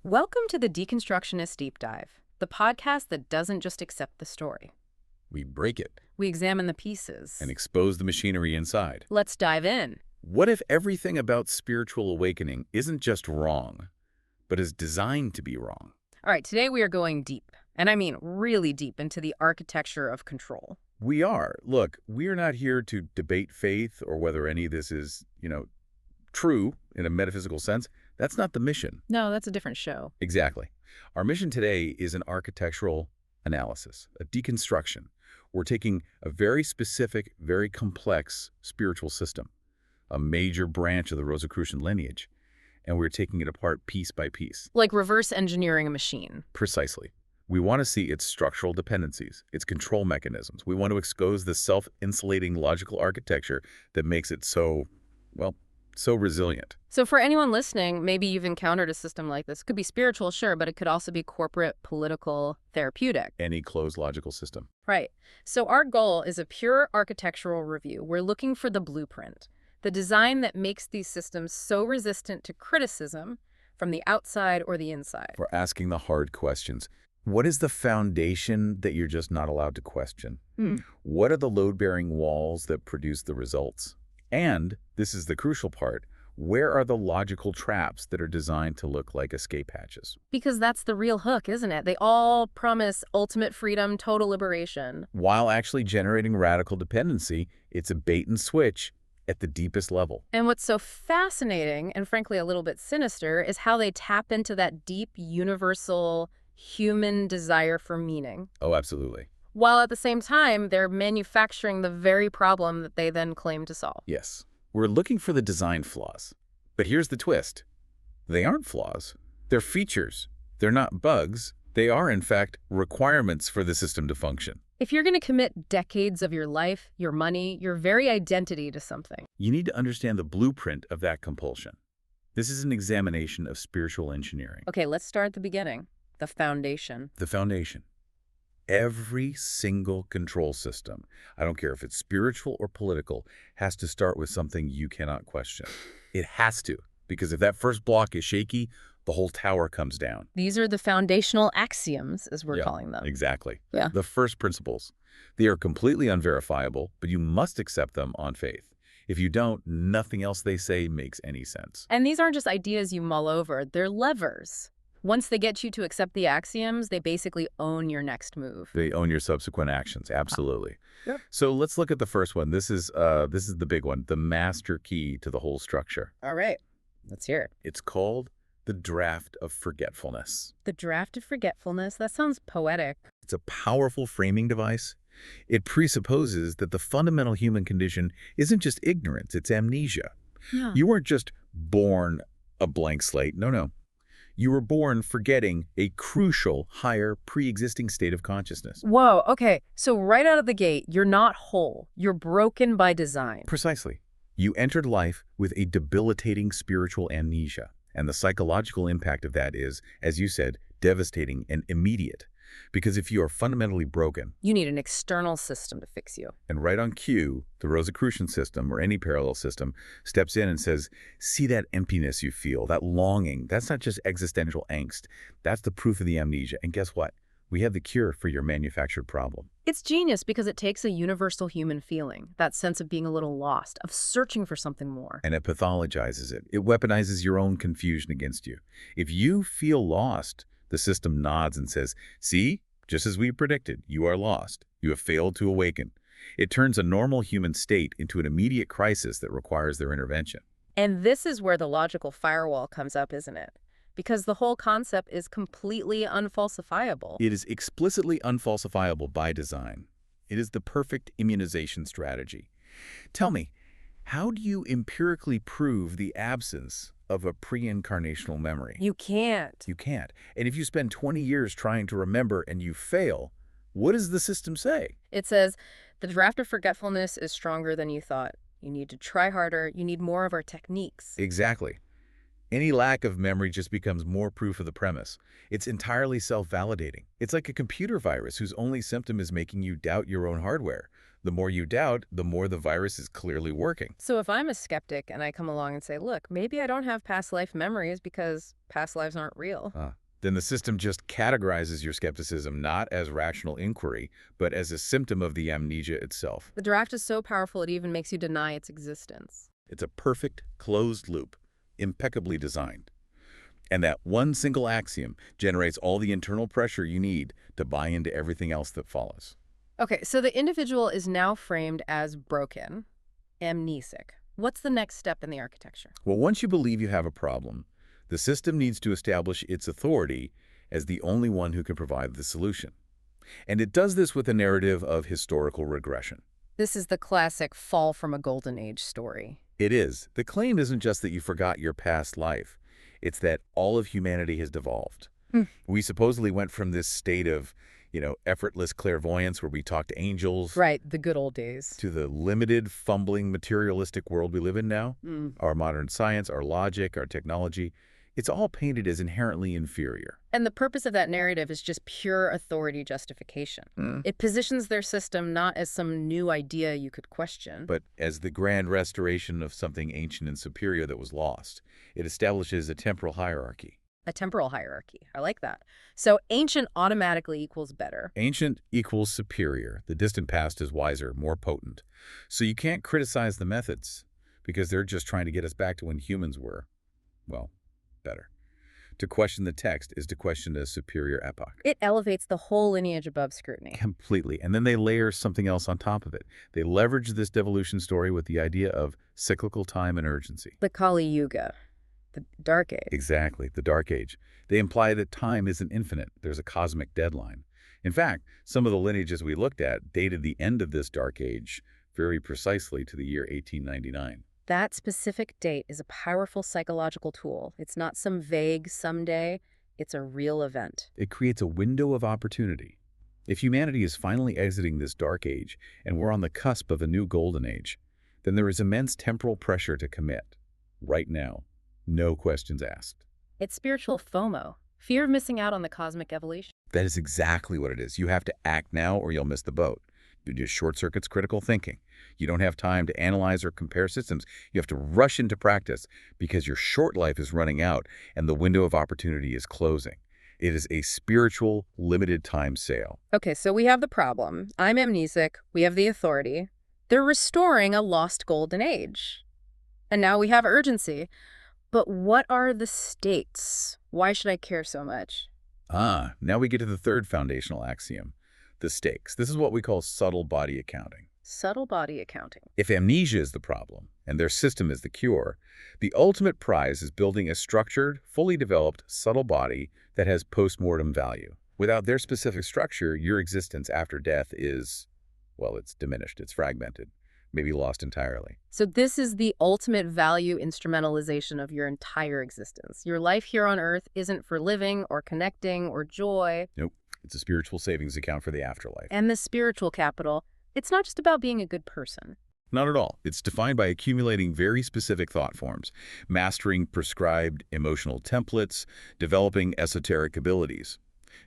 Welcome to the Deconstructionist Deep Dive, the podcast that doesn't just accept the story. We break it We examine the pieces. and expose the machinery inside. Let's dive in. What if everything about spiritual awakening isn't just wrong, but is designed to be wrong? All right, today we are going deep, and I mean really deep, into the architecture of control. We are. Look, we are not here to debate faith or whether any of this is, true in a metaphysical sense. That's not the mission. No, that's a different show. Exactly. Our mission today is an architectural analysis, a deconstruction. We're taking a very specific, very complex spiritual system, a major branch of the Rosicrucian lineage, and we're taking it apart piece by piece. Like reverse engineering a machine. Precisely. We want to see its structural dependencies, its control mechanisms. We want to expose the self-insulating logical architecture that makes it so resilient. So for anyone listening, maybe you've encountered a system like this. It could be spiritual, sure, but it could also be corporate, political, therapeutic. Any closed logical system. Right. So our goal is a pure architectural review. We're looking for the blueprint, the design that makes these systems so resistant to criticism from the outside or the inside. We're asking the hard questions. What is the foundation that you're just not allowed to question? What are the load-bearing walls that produce the results? And, this is the crucial part, where are the logical traps that are designed to look like escape hatches? Because that's the real hook, isn't it? They all promise ultimate freedom, total liberation. While actually generating radical dependency, it's a bait and switch at the deepest level. And what's so fascinating, and frankly a little bit sinister, is how they tap into that deep, universal, human desire for meaning. Oh, absolutely. While at the same time, they're manufacturing the very problem that they then claim to solve. Yes. We're looking for the design flaws. But here's the twist. They aren't flaws. They're features. They're not bugs. They are, in fact, requirements for the system to function. If you're going to commit decades of your life, your money, your very identity to something, You need to understand the blueprint of that compulsion. This is an examination of spiritual engineering. okay, let's start at the beginning. The foundation. The foundation. Every single control system, I don't care if it's spiritual or political, has to start with something you cannot question. It has to, because if that first block is shaky, the whole tower comes down. These are the foundational axioms, as we're Yeah, calling them. Exactly. Yeah. The first principles. They are completely unverifiable, but you must accept them on faith. If you don't, nothing else they say makes any sense. And these aren't just ideas you mull over, they're levers. Once they get you to accept the axioms, they basically own your next move. They own your subsequent actions. Absolutely. Yep. So let's look at the first one. This is the big one, the master key to the whole structure. All right, let's hear it. It's called the draft of forgetfulness. The draft of forgetfulness, that sounds poetic. It's a powerful framing device. It presupposes that the fundamental human condition isn't just ignorance, it's amnesia. Yeah. You weren't just born a blank slate. No. You were born forgetting a crucial, higher, pre-existing state of consciousness. Whoa, okay, so right out of the gate, you're not whole. You're broken by design. Precisely. You entered life with a debilitating spiritual amnesia, and the psychological impact of that is, as you said, devastating and immediate. Because if you are fundamentally broken, You need an external system to fix you. and right on cue, the Rosicrucian system or any parallel system steps in and says, see that emptiness you feel, that longing, that's not just existential angst. That's the proof of the amnesia. And guess what? We have the cure for your manufactured problem. It's genius because it takes a universal human feeling, that sense of being a little lost, of searching for something more. And it pathologizes it. It weaponizes your own confusion against you. If you feel lost, the system nods and says, see, just as we predicted, you are lost. You have failed to awaken. It turns a normal human state into an immediate crisis that requires their intervention. And this is where the logical firewall comes up, isn't it? Because the whole concept is completely unfalsifiable. It is explicitly unfalsifiable by design. It is the perfect immunization strategy. Tell me, how do you empirically prove the absence of a pre-incarnational memory? You can't. You can't. And if you spend 20 years trying to remember and you fail, what does the system say? It says, the draft of forgetfulness is stronger than you thought. You need to try harder. You need more of our techniques. Exactly. Any lack of memory just becomes more proof of the premise. It's entirely self-validating. It's like a computer virus whose only symptom is making you doubt your own hardware. The more you doubt, the more the virus is clearly working. So if I'm a skeptic and I come along and say, look, maybe I don't have past life memories because past lives aren't real. Then the system just categorizes your skepticism not as rational inquiry, but as a symptom of the amnesia itself. The draft is so powerful it even makes you deny its existence. It's a perfect, closed loop, impeccably designed. And that one single axiom generates all the internal pressure you need to buy into everything else that follows. Okay, so the individual is now framed as broken, amnesic. What's the next step in the architecture? Well, once you believe you have a problem, the system needs to establish its authority as the only one who can provide the solution. And it does this with a narrative of historical regression. This is the classic fall from a golden age story. It is. The claim isn't just that you forgot your past life. It's that all of humanity has devolved. We supposedly went from this state of, effortless clairvoyance where we talk to angels. Right, the good old days. To the limited, fumbling, materialistic world we live in now. Our modern science, our logic, our technology, it's all painted as inherently inferior. And the purpose of that narrative is just pure authority justification. It positions their system not as some new idea you could question, but as the grand restoration of something ancient and superior that was lost. It establishes a temporal hierarchy. A temporal hierarchy. I like that. So ancient automatically equals better. Ancient equals superior. The distant past is wiser, more potent. So you can't criticize the methods because they're just trying to get us back to when humans were, well, better. To question the text is to question a superior epoch. It elevates the whole lineage above scrutiny. Completely. And then they layer something else on top of it. They leverage this devolution story with the idea of cyclical time and urgency. The Kali Yuga. The Dark Age. Exactly, the Dark Age. They imply that time isn't infinite. There's a cosmic deadline. In fact, some of the lineages we looked at dated the end of this Dark Age very precisely to the year 1899. That specific date is a powerful psychological tool. It's not some vague someday. It's a real event. It creates a window of opportunity. If humanity is finally exiting this Dark Age and we're on the cusp of a new Golden Age, then there is immense temporal pressure to commit. Right now. No questions asked. It's spiritual FOMO, fear of missing out on the cosmic evolution. That is exactly what it is. You have to act now or you'll miss the boat. It just short circuits critical thinking. You don't have time to analyze or compare systems. You have to rush into practice because your short life is running out and the window of opportunity is closing. It is a spiritual, limited time sale. Okay, so we have the problem. I'm amnesic. We have the authority. They're restoring a lost golden age. And now we have urgency. But what are the stakes? Why should I care so much? Now we get to the third foundational axiom, the stakes. This is what we call subtle body accounting. Subtle body accounting. If amnesia is the problem and their system is the cure, the ultimate prize is building a structured, fully developed, subtle body that has post-mortem value. Without their specific structure, your existence after death is, well, it's diminished, it's fragmented. Maybe lost entirely. So this is the ultimate value instrumentalization of your entire existence. Your life here on Earth isn't for living or connecting or joy. Nope. It's a spiritual savings account for the afterlife. And the spiritual capital, it's not just about being a good person. Not at all. It's defined by accumulating very specific thought forms, mastering prescribed emotional templates, developing esoteric abilities.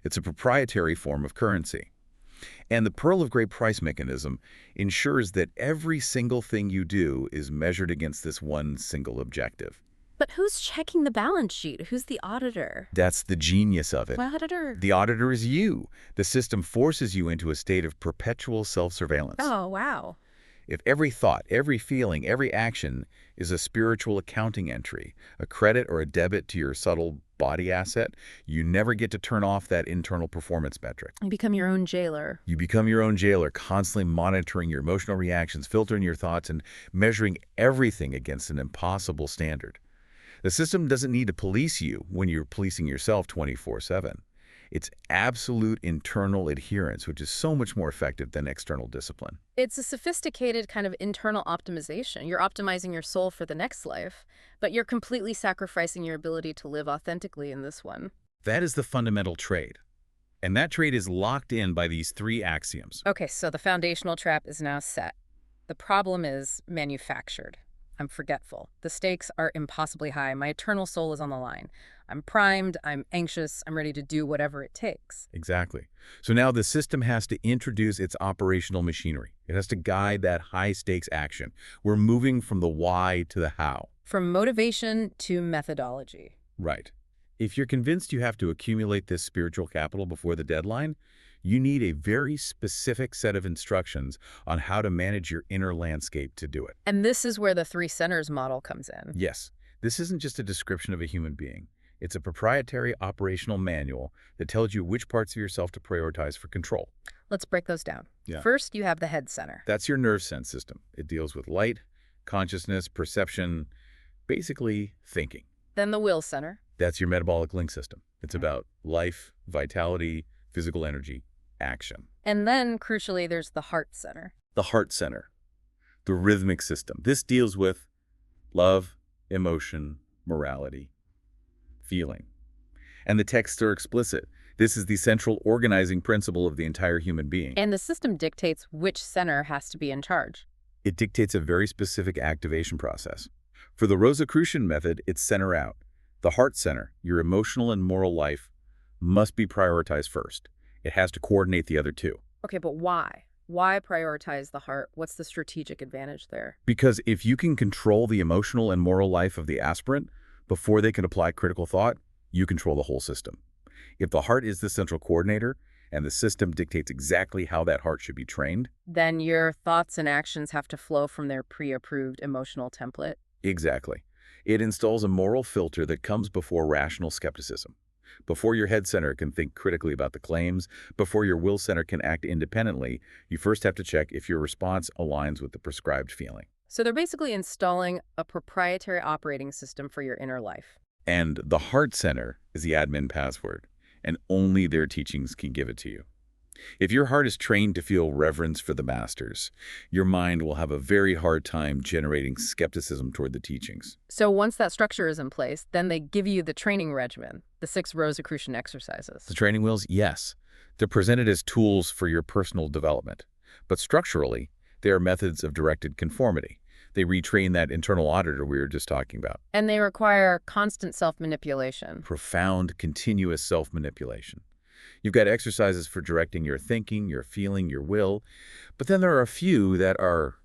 It's a proprietary form of currency. And the pearl of great price mechanism ensures that every single thing you do is measured against this one single objective. But who's checking the balance sheet? Who's the auditor? That's the genius of it. The auditor. The auditor is you. The system forces you into a state of perpetual self-surveillance. Oh, wow. If every thought, every feeling, every action is a spiritual accounting entry, a credit or a debit to your subtle body asset, you never get to turn off that internal performance metric. You become your own jailer. You become your own jailer, constantly monitoring your emotional reactions, filtering your thoughts, and measuring everything against an impossible standard. The system doesn't need to police you when you're policing yourself 24/7. It's absolute internal adherence, which is so much more effective than external discipline. It's a sophisticated kind of internal optimization. You're optimizing your soul for the next life, but you're completely sacrificing your ability to live authentically in this one. That is the fundamental trade. And that trade is locked in by these three axioms. Okay, so the foundational trap is now set. The problem is manufactured. I'm forgetful. The stakes are impossibly high. My eternal soul is on the line. I'm primed, I'm anxious, I'm ready to do whatever it takes. Exactly. So now the system has to introduce its operational machinery. It has to guide that high-stakes action. We're moving from the why to the how. From motivation to methodology. Right. If you're convinced you have to accumulate this spiritual capital before the deadline, you need a very specific set of instructions on how to manage your inner landscape to do it. And this is where the three centers model comes in. Yes, this isn't just a description of a human being. It's a proprietary operational manual that tells you which parts of yourself to prioritize for control. Let's break those down. Yeah. First, you have the head center. That's your nerve sense system. It deals with light, consciousness, perception, basically thinking. Then the will center. That's your metabolic link system. It's about life, vitality, physical energy, action. And then, crucially, there's the heart center. The heart center, the rhythmic system. This deals with love, emotion, morality, feeling. And the texts are explicit. This is the central organizing principle of the entire human being. And the system dictates which center has to be in charge. It dictates a very specific activation process. For the Rosicrucian method, it's center out. The heart center, your emotional and moral life, must be prioritized first. It has to coordinate the other two. Okay, but why? Why prioritize the heart? What's the strategic advantage there? Because if you can control the emotional and moral life of the aspirant before they can apply critical thought, you control the whole system. If the heart is the central coordinator and the system dictates exactly how that heart should be trained, then your thoughts and actions have to flow from their pre-approved emotional template. exactly. It installs a moral filter that comes before rational skepticism. Before your head center can think critically about the claims, before your will center can act independently, you first have to check if your response aligns with the prescribed feeling. So they're basically installing a proprietary operating system for your inner life. And the heart center is the admin password, and only their teachings can give it to you. If your heart is trained to feel reverence for the masters, your mind will have a very hard time generating skepticism toward the teachings. So once that structure is in place, then they give you the training regimen, the 6 Rosicrucian exercises. The training wheels, yes, they're presented as tools for your personal development. But structurally, they are methods of directed conformity. They retrain that internal auditor we were just talking about. And they require constant self-manipulation. Profound, continuous self-manipulation. You've got exercises for directing your thinking, your feeling, your will, but then there are a few that are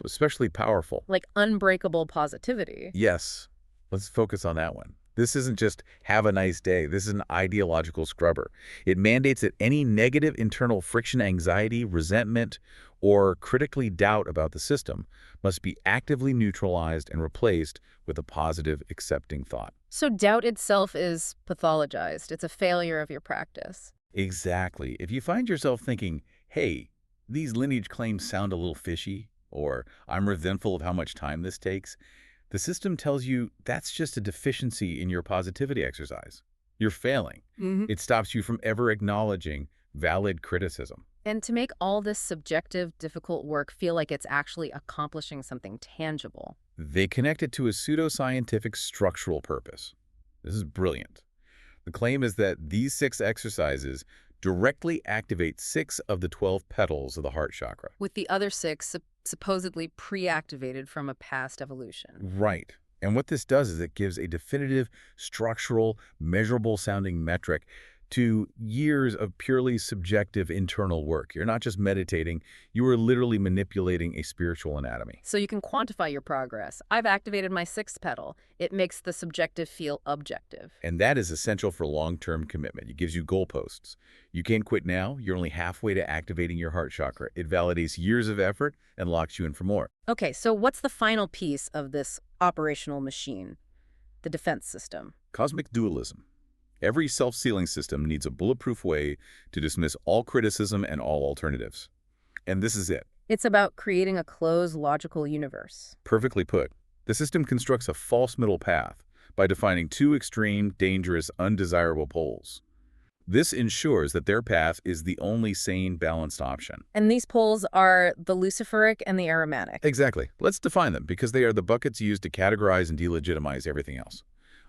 especially powerful. Like unbreakable positivity. Yes, let's focus on that one. This isn't just have a nice day. This is an ideological scrubber. It mandates that any negative internal friction, anxiety, resentment, or critically doubt about the system must be actively neutralized and replaced with a positive, accepting thought. So doubt itself is pathologized. It's a failure of your practice. Exactly. If you find yourself thinking, hey, these lineage claims sound a little fishy, or I'm resentful of how much time this takes, the system tells you that's just a deficiency in your positivity exercise. You're failing. It stops you from ever acknowledging valid criticism. And to make all this subjective, difficult work feel like it's actually accomplishing something tangible. They connect it to a pseudoscientific structural purpose. This is brilliant. The claim is that these 6 exercises directly activate 6 of the 12 petals of the heart chakra. With the other 6 supposedly pre-activated from a past evolution. Right. And what this does is it gives a definitive, structural, measurable-sounding metric to years of purely subjective internal work. You're not just meditating, you are literally manipulating a spiritual anatomy. So you can quantify your progress. I've activated my 6th petal. It makes the subjective feel objective. And that is essential for long-term commitment. It gives you goalposts. You can't quit now. You're only halfway to activating your heart chakra. It validates years of effort and locks you in for more. Okay, so what's the final piece of this operational machine? The defense system. Cosmic dualism. Every self-sealing system needs a bulletproof way to dismiss all criticism and all alternatives. And this is it. It's about creating a closed, logical universe. Perfectly put. The system constructs a false middle path by defining 2 extreme, dangerous, undesirable poles. This ensures that their path is the only sane, balanced option. And these poles are the Luciferic and the Ahrimanic. Exactly. Let's define them, because they are the buckets used to categorize and delegitimize everything else.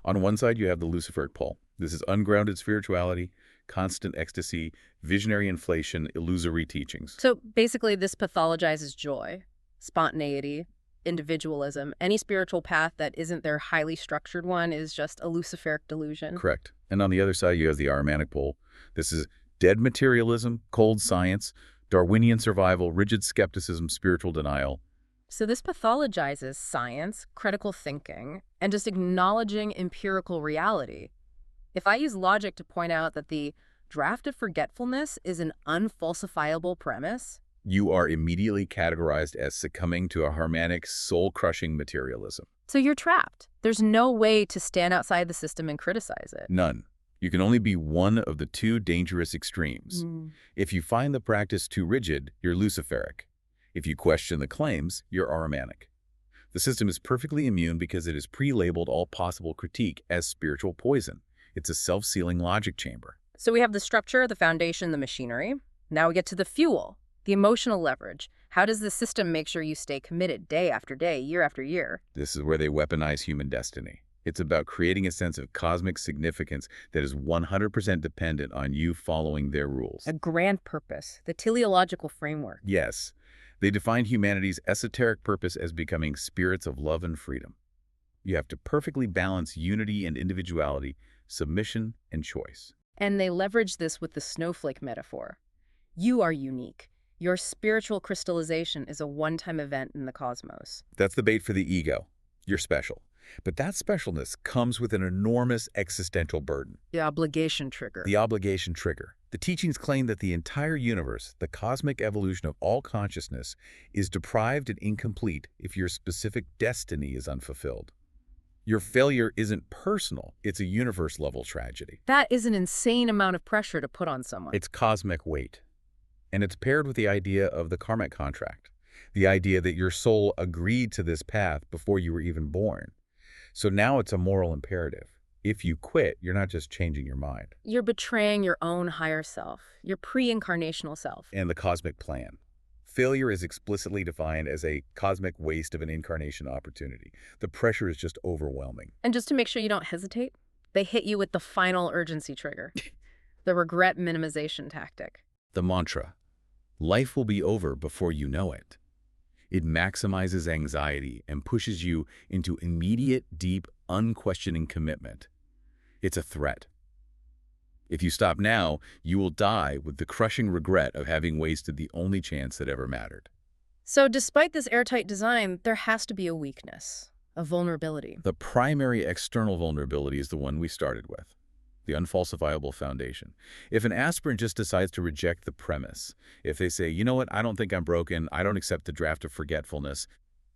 On one side, you have the Luciferic pole. This is ungrounded spirituality, constant ecstasy, visionary inflation, illusory teachings. So basically, this pathologizes joy, spontaneity, individualism. Any spiritual path that isn't their highly structured one is just a Luciferic delusion. Correct. And on the other side, you have the Ahrimanic pole. This is dead materialism, cold science, Darwinian survival, rigid skepticism, spiritual denial. So this pathologizes science, critical thinking, and just acknowledging empirical reality. If I use logic to point out that the draft of forgetfulness is an unfalsifiable premise, You are immediately categorized as succumbing to a Ahrimanic, soul-crushing materialism. so you're trapped. There's no way to stand outside the system and criticize it. None. You can only be one of the two dangerous extremes. If you find the practice too rigid, you're Luciferic. If you question the claims, you're Ahrimanic. The system is perfectly immune because it has pre-labeled all possible critique as spiritual poison. It's a self-sealing logic chamber. So we have the structure, the foundation, the machinery. Now we get to the fuel, the emotional leverage. How does the system make sure you stay committed day after day, year after year? This is where they weaponize human destiny. It's about creating a sense of cosmic significance that is 100% dependent on you following their rules. A grand purpose, the teleological framework. Yes, they define humanity's esoteric purpose as becoming spirits of love and freedom. You have to perfectly balance unity and individuality, submission and choice. And they leverage this with the snowflake metaphor. You are unique. Your spiritual crystallization is a one-time event in the cosmos. That's the bait for the ego. You're special. But that specialness comes with an enormous existential burden. The obligation trigger. The obligation trigger. The teachings claim that the entire universe, the cosmic evolution of all consciousness, is deprived and incomplete if your specific destiny is unfulfilled. Your failure isn't personal, it's a universe-level tragedy. That is an insane amount of pressure to put on someone. It's cosmic weight. And it's paired with the idea of the Karmic Contract, the idea that your soul agreed to this path before you were even born. So now it's a moral imperative. If you quit, you're not just changing your mind. You're betraying your own higher self, your pre-incarnational self. And the cosmic plan. Failure is explicitly defined as a cosmic waste of an incarnation opportunity. The pressure is just overwhelming. And just to make sure you don't hesitate, they hit you with the final urgency trigger, the regret minimization tactic. The mantra, life will be over before you know it. It maximizes anxiety and pushes you into immediate, deep, unquestioning commitment. It's a threat. If you stop now, you will die with the crushing regret of having wasted the only chance that ever mattered. So despite this airtight design, there has to be a weakness, a vulnerability. The primary external vulnerability is the one we started with, the unfalsifiable foundation. If an aspirant just decides to reject the premise, if they say, you know what, I don't think I'm broken, I don't accept the draft of forgetfulness,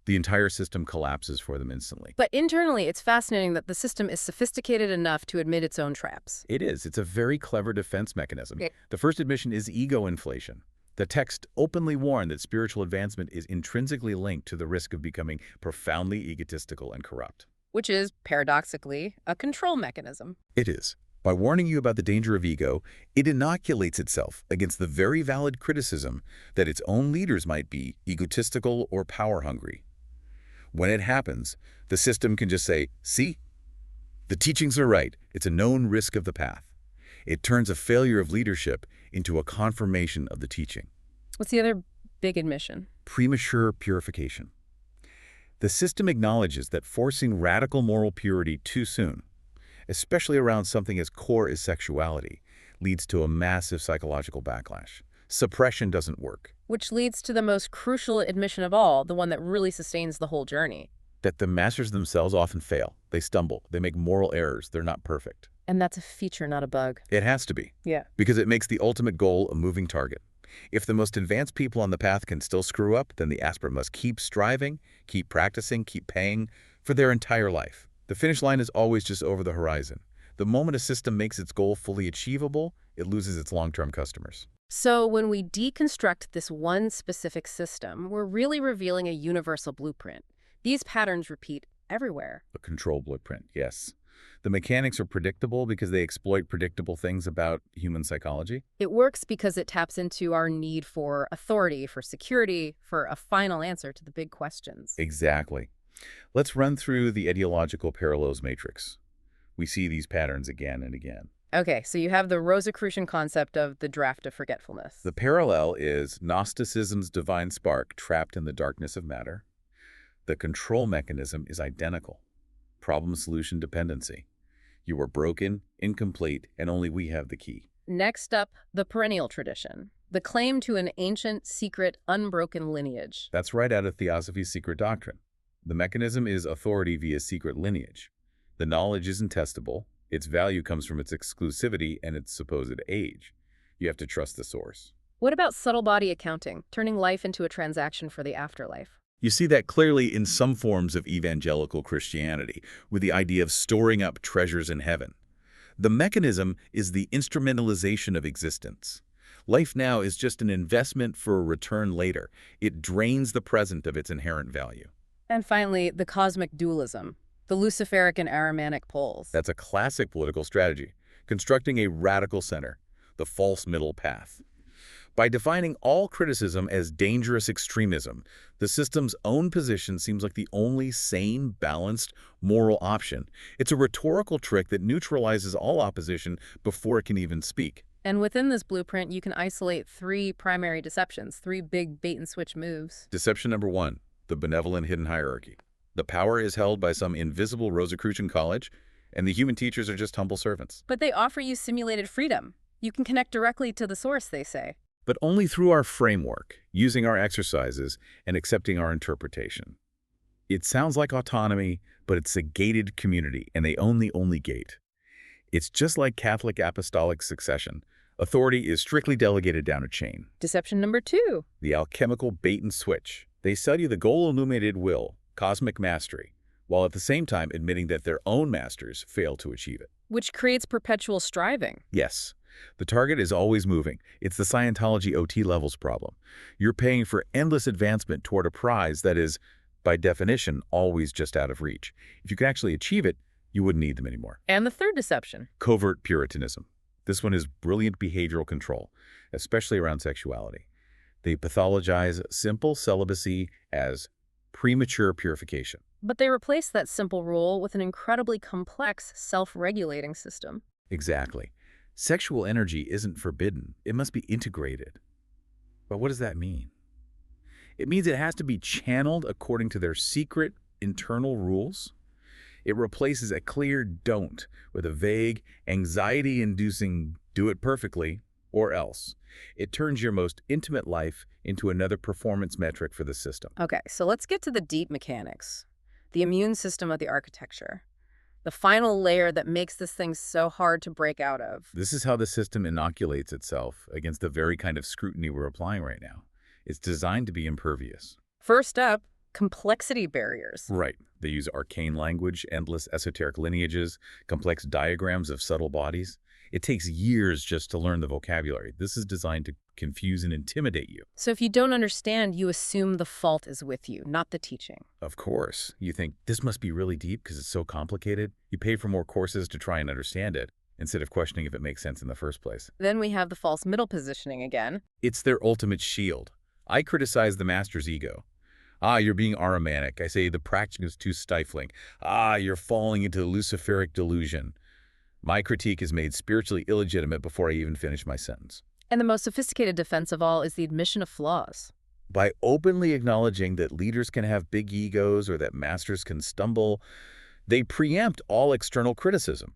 the entire system collapses for them instantly. But internally, it's fascinating that the system is sophisticated enough to admit its own traps. It is. It's a very clever defense mechanism. Okay. The first admission is ego inflation. The text openly warned that spiritual advancement is intrinsically linked to the risk of becoming profoundly egotistical and corrupt. Which is, paradoxically, a control mechanism. It is. By warning you about the danger of ego, it inoculates itself against the very valid criticism that its own leaders might be egotistical or power-hungry. When it happens, the system can just say, see, the teachings are right. It's a known risk of the path. It turns a failure of leadership into a confirmation of the teaching. What's the other big admission? Premature purification. The system acknowledges that forcing radical moral purity too soon, especially around something as core as sexuality, leads to a massive psychological backlash. Suppression doesn't work. Which leads to the most crucial admission of all, the one that really sustains the whole journey. That the masters themselves often fail. They stumble. They make moral errors. They're not perfect. And that's a feature, not a bug. It has to be. Yeah. Because it makes the ultimate goal a moving target. If the most advanced people on the path can still screw up, then the aspirant must keep striving, keep practicing, keep paying for their entire life. The finish line is always just over the horizon. The moment a system makes its goal fully achievable, it loses its long-term customers. So when we deconstruct this one specific system, we're really revealing a universal blueprint. These patterns repeat everywhere. A control blueprint, yes. The mechanics are predictable because they exploit predictable things about human psychology. It works because it taps into our need for authority, for security, for a final answer to the big questions. Exactly. Let's run through the ideological parallels matrix. We see these patterns again and again. Okay, so you have the Rosicrucian concept of the draft of forgetfulness. The parallel is Gnosticism's divine spark trapped in the darkness of matter. The control mechanism is identical. Problem-solution dependency. You are broken, incomplete, and only we have the key. Next up, the Perennial Tradition, the claim to an ancient, secret, unbroken lineage. That's right out of Theosophy's secret doctrine. The mechanism is authority via secret lineage. The knowledge isn't testable. Its value comes from its exclusivity and its supposed age. You have to trust the source. What about subtle body accounting, turning life into a transaction for the afterlife? You see that clearly in some forms of evangelical Christianity, with the idea of storing up treasures in heaven. The mechanism is the instrumentalization of existence. Life now is just an investment for a return later. It drains the present of its inherent value. And finally, the Cosmic Dualism, the Luciferic and Ahrimanic poles. That's a classic political strategy, constructing a radical center, the false middle path. By defining all criticism as dangerous extremism, the system's own position seems like the only sane, balanced, moral option. It's a rhetorical trick that neutralizes all opposition before it can even speak. And within this blueprint, you can isolate 3 primary deceptions, 3 big bait-and-switch moves. Deception number 1, the benevolent hidden hierarchy. The power is held by some invisible Rosicrucian college, and the human teachers are just humble servants. But they offer you simulated freedom. You can connect directly to the source, they say. But only through our framework, using our exercises, and accepting our interpretation. It sounds like autonomy, but it's a gated community, and they own the only gate. It's just like Catholic apostolic succession. Authority is strictly delegated down a chain. Deception number 2. The alchemical bait and switch. They sell you the goal-illuminated will, cosmic mastery, while at the same time admitting that their own masters fail to achieve it. Which creates perpetual striving. Yes. The target is always moving. It's the Scientology OT levels problem. You're paying for endless advancement toward a prize that is, by definition, always just out of reach. If you could actually achieve it, you wouldn't need them anymore. And the third deception. Covert Puritanism. This one is brilliant behavioral control, especially around sexuality. They pathologize simple celibacy as premature purification. But they replace that simple rule with an incredibly complex, self-regulating system. Exactly. Sexual energy isn't forbidden. It must be integrated. But what does that mean? It means it has to be channeled according to their secret internal rules. It replaces a clear don't with a vague, anxiety-inducing do it perfectly or else. It turns your most intimate life into another performance metric for the system. Okay, so let's get to the deep mechanics. The immune system of the architecture. The final layer that makes this thing so hard to break out of. This is how the system inoculates itself against the very kind of scrutiny we're applying right now. It's designed to be impervious. First up, complexity barriers. Right. They use arcane language, endless esoteric lineages, complex diagrams of subtle bodies. It takes years just to learn the vocabulary. This is designed to confuse and intimidate you. So if you don't understand, you assume the fault is with you, not the teaching. Of course. You think, this must be really deep because it's so complicated. You pay for more courses to try and understand it, instead of questioning if it makes sense in the first place. Then we have the false middle positioning again. It's their ultimate shield. I criticize the master's ego. You're being Ahrimanic. I say the practice is too stifling. You're falling into the Luciferic delusion. My critique is made spiritually illegitimate before I even finish my sentence. And the most sophisticated defense of all is the admission of flaws. By openly acknowledging that leaders can have big egos or that masters can stumble, they preempt all external criticism.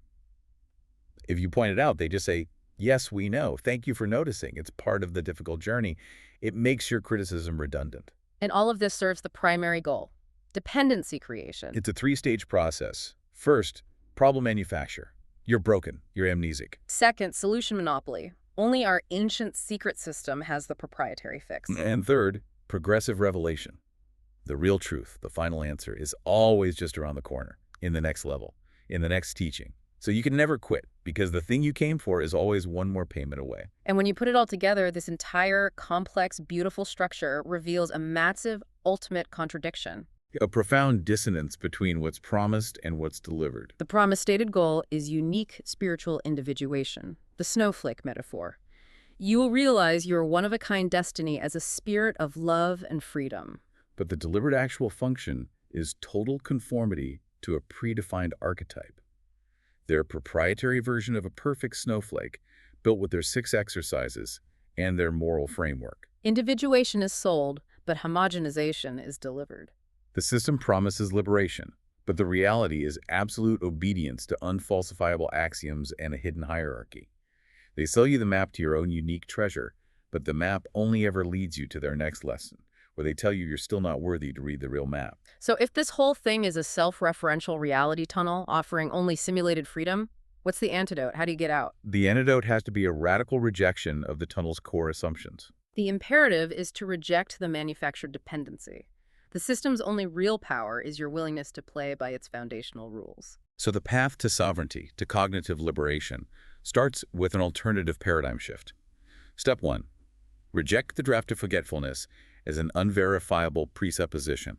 If you point it out, they just say, yes, we know. Thank you for noticing. It's part of the difficult journey. It makes your criticism redundant. And all of this serves the primary goal, dependency creation. It's a 3-stage process. First, problem manufacture. You're broken. You're amnesic. Second, solution monopoly. Only our ancient secret system has the proprietary fix. And third, progressive revelation. The real truth, the final answer, is always just around the corner, in the next level, in the next teaching. So you can never quit, because the thing you came for is always one more payment away. And when you put it all together, this entire complex, beautiful structure reveals a massive, ultimate contradiction. A profound dissonance between what's promised and what's delivered. The promised stated goal is unique spiritual individuation, the snowflake metaphor. You will realize your one-of-a-kind destiny as a spirit of love and freedom. But the delivered actual function is total conformity to a predefined archetype. Their proprietary version of a perfect snowflake, built with their 6 exercises and their moral framework. Individuation is sold, but homogenization is delivered. The system promises liberation, but the reality is absolute obedience to unfalsifiable axioms and a hidden hierarchy. They sell you the map to your own unique treasure, but the map only ever leads you to their next lesson, where they tell you you're still not worthy to read the real map. So if this whole thing is a self-referential reality tunnel offering only simulated freedom, what's the antidote? How do you get out? The antidote has to be a radical rejection of the tunnel's core assumptions. The imperative is to reject the manufactured dependency. The system's only real power is your willingness to play by its foundational rules. So the path to sovereignty, to cognitive liberation, starts with an alternative paradigm shift. Step 1. Reject the draft of forgetfulness as an unverifiable presupposition.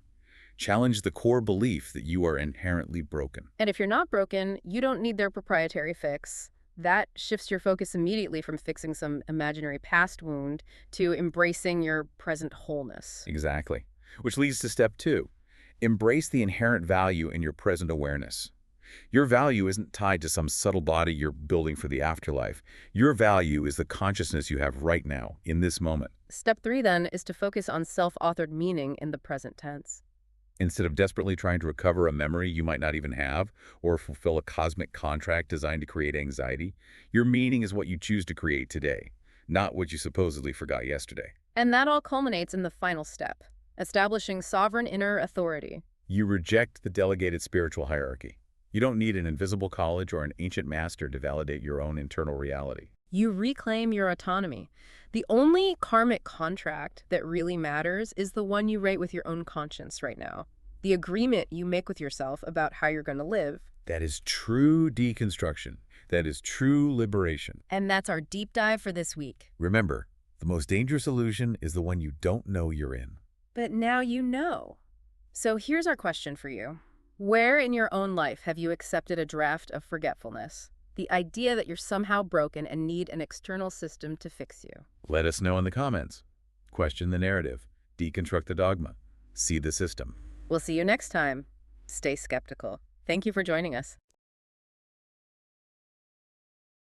Challenge the core belief that you are inherently broken. And if you're not broken, you don't need their proprietary fix. That shifts your focus immediately from fixing some imaginary past wound to embracing your present wholeness. Exactly. Which leads to step 2. Embrace the inherent value in your present awareness. Your value isn't tied to some subtle body you're building for the afterlife. Your value is the consciousness you have right now, in this moment. Step 3, then, is to focus on self-authored meaning in the present tense. Instead of desperately trying to recover a memory you might not even have or fulfill a cosmic contract designed to create anxiety, your meaning is what you choose to create today, not what you supposedly forgot yesterday. And that all culminates in the final step, establishing sovereign inner authority. You reject the delegated spiritual hierarchy. You don't need an invisible college or an ancient master to validate your own internal reality. You reclaim your autonomy. The only karmic contract that really matters is the one you write with your own conscience right now. The agreement you make with yourself about how you're going to live. That is true deconstruction. That is true liberation. And that's our deep dive for this week. Remember, the most dangerous illusion is the one you don't know you're in. But now you know. So here's our question for you. Where in your own life have you accepted a draft of forgetfulness? The idea that you're somehow broken and need an external system to fix you. Let us know in the comments. Question the narrative. Deconstruct the dogma. See the system. We'll see you next time. Stay skeptical. Thank you for joining us.